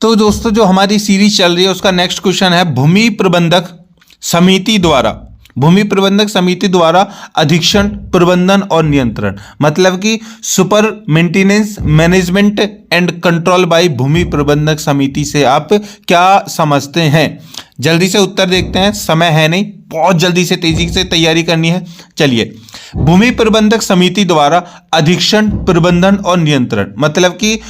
तो दोस्तों जो हमारी सीरीज चल रही है उसका नेक्स्ट क्वेश्चन है भूमि प्रबंधक समिति द्वारा अधीक्षण, प्रबंधन और नियंत्रण, मतलब कि super maintenance, management and control by भूमि प्रबंधक समिति से आप क्या समझते हैं। जल्दी से उत्तर देखते हैं, समय है नहीं, बहुत जल्दी से तेजी से तैयारी करनी है। चलिए, भूमि प्रबंधक समिति द्वारा अधीक्षण, प्रबंधन और नियंत्रण, मतलब कि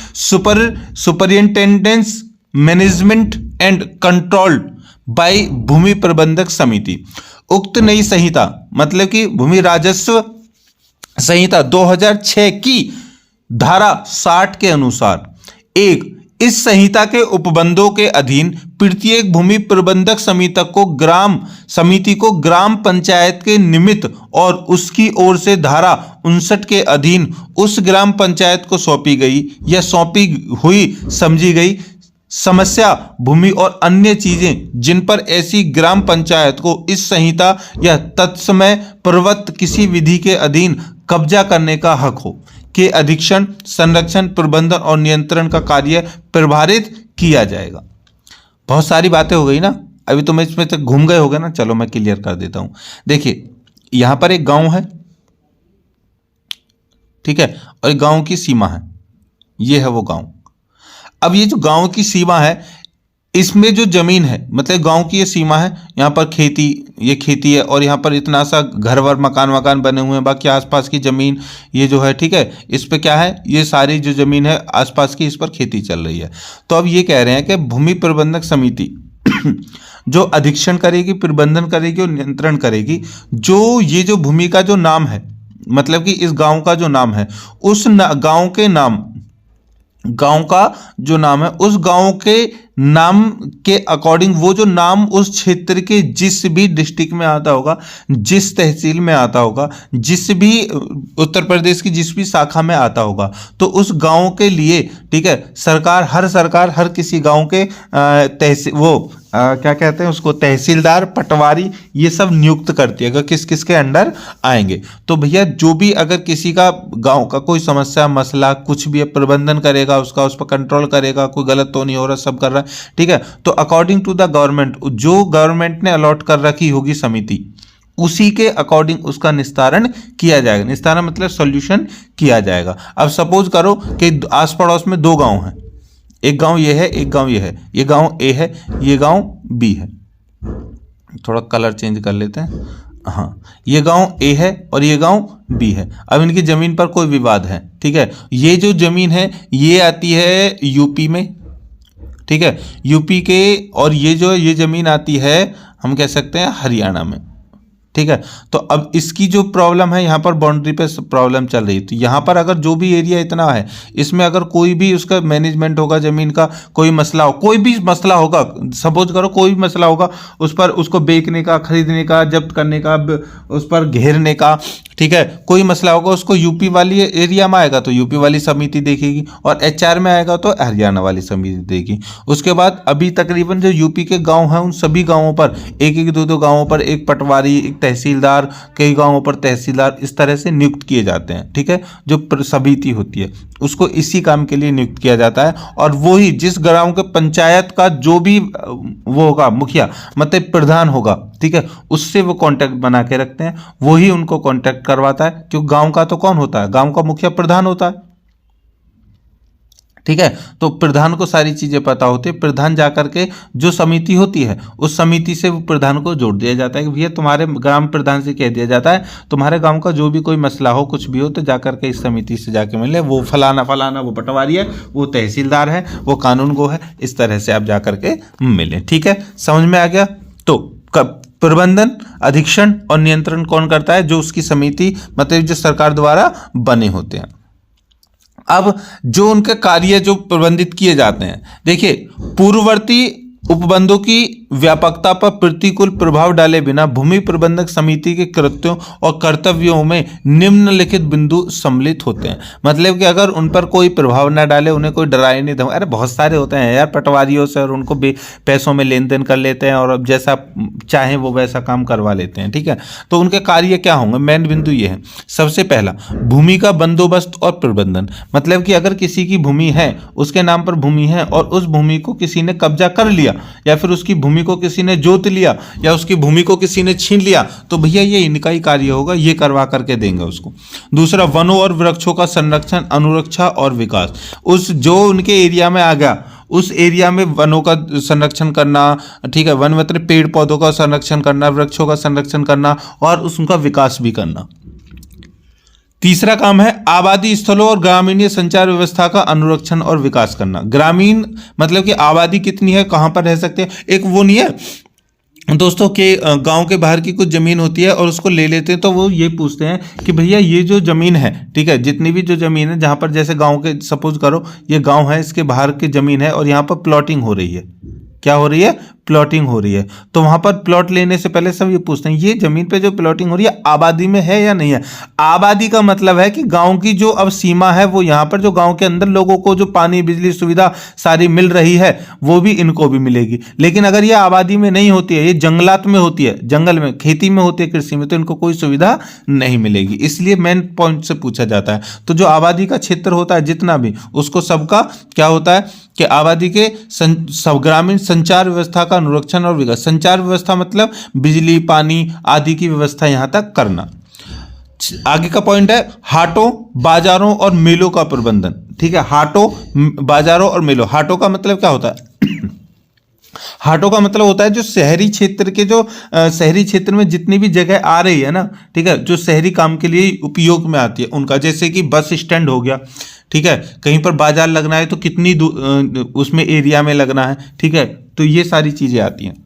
सुपरिंटेंडेंस, मैनेजमेंट एंड कंट्रोल बाय भूमि प्रबंधक समिति। उक्त नई संहिता, मतलब कि भूमि राजस्व संहिता 2006 की धारा 60 के अनुसार इस संहिता के उपबंधों के अधीन प्रत्येक भूमि प्रबंधक समिति को ग्राम पंचायत के निमित्त और उसकी ओर से धारा 59 के अधीन उस ग्राम पंचायत को सौंपी गई या सौंपी हुई समझी गई समस्या भूमि और अन्य चीजें जिन पर ऐसी ग्राम पंचायत को इस संहिता या तत्समय प्रवृत्त किसी विधि के अधीन कब्जा करने का हक हो के अधीक्षण, संरक्षण, प्रबंधन और नियंत्रण का कार्य प्रभारित किया जाएगा। बहुत सारी बातें हो गई ना, अभी तो मैं इसमें तक घूम गए होगे ना। चलो मैं क्लियर कर देता हूं। देखिए, यहां पर एक गांव है, ठीक है, और एक गांव की सीमा है, ये है वो गांव। अब ये जो गांव की सीमा है, इसमें जो जमीन है, मतलब गांव की ये सीमा है, यहाँ पर ये खेती है और यहाँ पर इतना सा घर वर मकान बने हुए हैं, बाकी आसपास की जमीन ये जो है, ठीक है, इस पे क्या है, ये सारी जो जमीन है आसपास की, इस पर खेती चल रही है। तो अब ये कह रहे हैं कि भूमि प्रबंधक समिति जो अधीक्षण करेगी, प्रबंधन करेगी और नियंत्रण करेगी, जो ये जो भूमि का जो नाम है, मतलब कि इस गाँव का जो नाम है, उस गांव का जो नाम है, उस गांव के नाम के अकॉर्डिंग वो जो नाम उस क्षेत्र के जिस भी डिस्ट्रिक्ट में आता होगा, जिस तहसील में आता होगा, जिस भी उत्तर प्रदेश की जिस भी शाखा में आता होगा, तो उस गांव के लिए, ठीक है, सरकार हर किसी गांव के क्या कहते हैं उसको, तहसीलदार, पटवारी, ये सब नियुक्त करती है अगर किस किस के अंडर आएंगे। तो भैया जो भी अगर किसी का गांव का कोई समस्या, मसला कुछ भी प्रबंधन करेगा, उस पर कंट्रोल करेगा, कोई गलत तो नहीं हो रहा, सब कर रहा है, ठीक है, तो अकॉर्डिंग टू द गवर्नमेंट, जो गवर्नमेंट ने अलॉट कर रखी होगी समिति, उसी के अकॉर्डिंग उसका निस्तारण किया जाएगा। निस्तारण मतलब सॉल्यूशन किया जाएगा। अब सपोज करो कि आस पड़ोस में दो गांव हैं, एक गांव ये है, एक गांव ये है, ये गांव ए है, ये गांव बी है। थोड़ा कलर चेंज कर लेते हैं। हाँ, ये गांव ए है और ये गांव बी है। अब इनकी जमीन पर कोई विवाद है, ठीक है। ये जो जमीन है ये आती है यूपी में, ठीक है, यूपी के, और ये जमीन आती है, हम कह सकते हैं हरियाणा में, ठीक है। तो अब इसकी जो प्रॉब्लम है, यहाँ पर बाउंड्री पे प्रॉब्लम चल रही है। तो यहाँ पर अगर जो भी एरिया इतना है, इसमें अगर कोई भी उसका मैनेजमेंट होगा, जमीन का कोई मसला हो, कोई भी मसला होगा, सपोज करो कोई भी मसला होगा, उस पर उसको बेचने का, खरीदने का, जब्त करने का, उस पर घेरने का, ठीक है, कोई मसला होगा, उसको यूपी वाली एरिया में आएगा तो यूपी वाली समिति देखेगी, और एचआर में आएगा तो हरियाणा वाली समिति देगी। उसके बाद अभी तकरीबन जो यूपी के गांव हैं, उन सभी गांवों पर एक दो गांवों पर एक पटवारी, एक तहसीलदार, कई गांवों पर तहसीलदार, इस तरह से नियुक्त किए जाते हैं, ठीक है। जो समिति होती है उसको इसी काम के लिए नियुक्त किया जाता है, और वही जिस ग्राम के पंचायत का जो भी वो होगा, मुखिया मतलब प्रधान होगा, ठीक है, उससे वो कांटेक्ट बना के रखते हैं, वही उनको कांटेक्ट करवाता है। क्योंकि गांव का तो कौन होता है, गांव का मुखिया प्रधान होता है, ठीक है। तो प्रधान को सारी चीजें पता होती है। प्रधान जाकर के जो समिति होती है, उस समिति से वो प्रधान को जोड़ दिया जाता है कि भैया तुम्हारे ग्राम प्रधान से कह दिया जाता है, तुम्हारे गांव का जो भी कोई मसला हो, कुछ भी हो, तो जाकर के इस समिति से जाके मिले, वो फलाना वो पटवारी है, वो तहसीलदार है, वो कानून गो है, इस तरह से आप जाकर के मिले, ठीक है। समझ में आ गया। तो प्रबंधन, अधीक्षण और नियंत्रण कौन करता है, जो उसकी समिति मतलब जो सरकार द्वारा बने होते हैं। अब जो उनके कार्य जो प्रबंधित किए जाते हैं, देखिए, पूर्ववर्ती उपबंधों की व्यापकता पर प्रतिकूल प्रभाव डाले बिना भूमि प्रबंधक समिति के कृत्यों और कर्तव्यों में निम्नलिखित बिंदु सम्मिलित होते हैं। मतलब कि अगर उन पर कोई प्रभाव ना डाले, उन्हें कोई डराए नहीं धमकाए। अरे बहुत सारे होते हैं यार पटवारियों से, और उनको पैसों में लेन देन कर लेते हैं और अब जैसा चाहे वो वैसा काम करवा लेते हैं, ठीक है। तो उनके कार्य क्या होंगे, मेन बिंदु ये है। सबसे पहला, भूमि का बंदोबस्त और प्रबंधन। मतलब कि अगर किसी की भूमि है, उसके नाम पर भूमि है और उस भूमि को किसी ने कब्जा कर लिया, या फिर उसकी भूमि को किसी ने जोत लिया, या उसकी भूमि को किसी ने छीन लिया, तो भैया ये इनका ही कार्य होगा, ये करवा करके देंगे उसको। दूसरा, वनों और वृक्षों का संरक्षण, अनुरक्षा और विकास। उस जो उनके एरिया में आ गया, उस एरिया में वनों का संरक्षण करना, ठीक है, वन मतलब पेड़ पौधों का संरक्षण करना, वृक्षों का संरक्षण करना और उनका विकास भी करना। तीसरा काम है आबादी स्थलों और ग्रामीण संचार व्यवस्था का अनुरक्षण और विकास करना। ग्रामीण मतलब कि आबादी कितनी है, कहां पर रह सकते हैं। एक वो नहीं है दोस्तों के गांव के बाहर की कुछ ज़मीन होती है और उसको ले लेते हैं, तो वो ये पूछते हैं कि भैया ये जो ज़मीन है, ठीक है, जितनी भी जो ज़मीन है, जहां पर जैसे गांव के सपोज करो ये गांव है, इसके बाहर की ज़मीन है और यहाँ पर प्लॉटिंग हो रही है। क्या हो रही है, प्लॉटिंग हो रही है। तो वहां पर प्लॉट लेने से पहले सब ये पूछते हैं ये जमीन पे जो प्लॉटिंग हो रही है आबादी में है या नहीं है। आबादी का मतलब है कि गांव की जो अब सीमा है वो यहाँ पर जो गांव के अंदर लोगों को जो पानी बिजली सुविधा सारी मिल रही है वो भी इनको भी मिलेगी। लेकिन अगर ये आबादी में नहीं होती है, ये जंगलात में होती है, जंगल में, खेती में होती है, कृषि में, तो इनको कोई सुविधा नहीं मिलेगी। इसलिए मेन पॉइंट से पूछा जाता है। तो जो आबादी का क्षेत्र होता है जितना भी, उसको सबका क्या होता है कि आबादी के सब ग्रामीण संचार व्यवस्था का अनुरक्षण और विकास। संचार व्यवस्था मतलब बिजली पानी आदि की व्यवस्था यहां तक करना। आगे का पॉइंट है हाटों बाजारों और मेलों का प्रबंधन। ठीक है, हाटों बाजारों और मेलों। हाटों का मतलब क्या होता है हाटों का मतलब होता है जो शहरी क्षेत्र के जो शहरी क्षेत्र में जितनी भी जगह आ रही है ना, ठीक है, जो शहरी काम के लिए उपयोग में आती है उनका, जैसे कि बस स्टैंड हो गया, ठीक है, कहीं पर बाजार लगना है तो कितनी उसमें एरिया में लगना है, ठीक है, तो ये सारी चीजें आती हैं।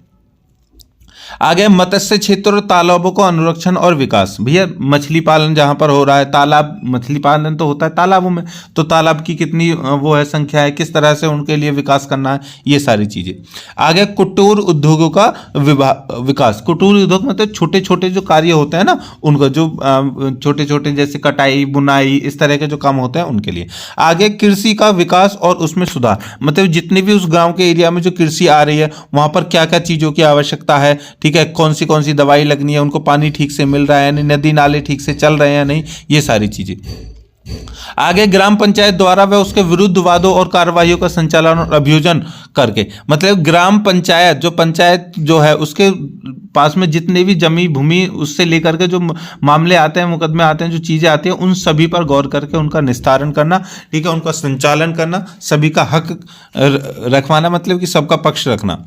आगे मत्स्य क्षेत्र और तालाबों को अनुरक्षण और विकास। भैया मछली पालन जहां पर हो रहा है, तालाब, मछली पालन तो होता है तालाबों में, तो तालाब की कितनी वो है संख्या है, किस तरह से उनके लिए विकास करना है, ये सारी चीजें। आगे कुटीर उद्योगों का विकास। कुटीर उद्योग मतलब छोटे छोटे जो कार्य होते हैं ना उनका, जो छोटे छोटे जैसे कटाई बुनाई इस तरह के जो काम होते हैं उनके लिए। आगे कृषि का विकास और उसमें सुधार, मतलब जितनी भी उस गाँव के एरिया में जो कृषि आ रही है वहां पर क्या क्या चीजों की आवश्यकता है, ठीक है, कौन सी दवाई लगनी है, उनको पानी ठीक से मिल रहा है नहीं, नदी नाले ठीक से चल रहे हैं नहीं, ये सारी चीजें। आगे ग्राम पंचायत द्वारा व उसके विरुद्ध वादों और कार्रवाइयों का संचालन और अभियोजन करके। मतलब ग्राम पंचायत जो पंचायत जो है उसके पास में जितने भी जमी भूमि उससे लेकर के जो मामले आते हैं, मुकदमे आते हैं, जो चीजें आती हैं, उन सभी पर गौर करके उनका निस्तारण करना, ठीक है, उनका संचालन करना, सभी का हक रखवाना, मतलब कि सबका पक्ष रखना।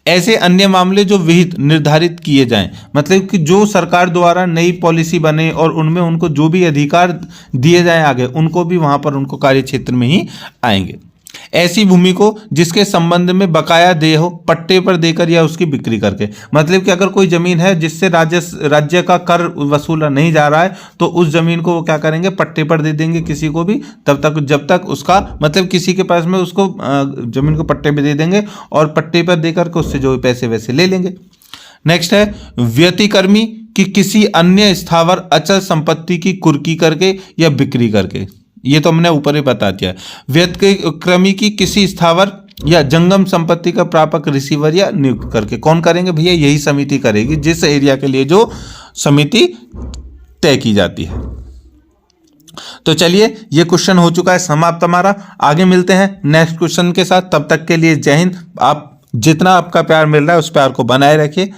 ऐसे अन्य मामले जो विहित निर्धारित किए जाएं, मतलब कि जो सरकार द्वारा नई पॉलिसी बने और उनमें उनको जो भी अधिकार दिए जाएं आगे, उनको भी वहां पर उनको कार्य क्षेत्र में ही आएंगे। ऐसी भूमि को जिसके संबंध में बकाया देय हो पट्टे पर देकर या उसकी बिक्री करके। मतलब कि अगर कोई जमीन है जिससे राज्य का कर वसूला नहीं जा रहा है तो उस जमीन को वो क्या करेंगे, पट्टे पर दे देंगे किसी को भी, तब तक जब तक उसका मतलब किसी के पास में उसको जमीन को पट्टे पर दे देंगे और पट्टे पर देकर के उससे जो पैसे वैसे ले लेंगे। नेक्स्ट है व्यतिक्रमी कि किसी अन्य स्थावर अचल संपत्ति की कुर्की करके या बिक्री करके। ये तो हमने ऊपर ही बता दिया। व्यतिक्रमी की किसी स्थावर या जंगम संपत्ति का प्रापक रिसीवर या नियुक्त करके। कौन करेंगे भैया, यही समिति करेगी जिस एरिया के लिए जो समिति तय की जाती है। तो चलिए ये क्वेश्चन हो चुका है समाप्त हमारा। आगे मिलते हैं नेक्स्ट क्वेश्चन के साथ, तब तक के लिए जय हिंद। आप जितना आपका प्यार मिल रहा है उस प्यार को बनाए रखिए।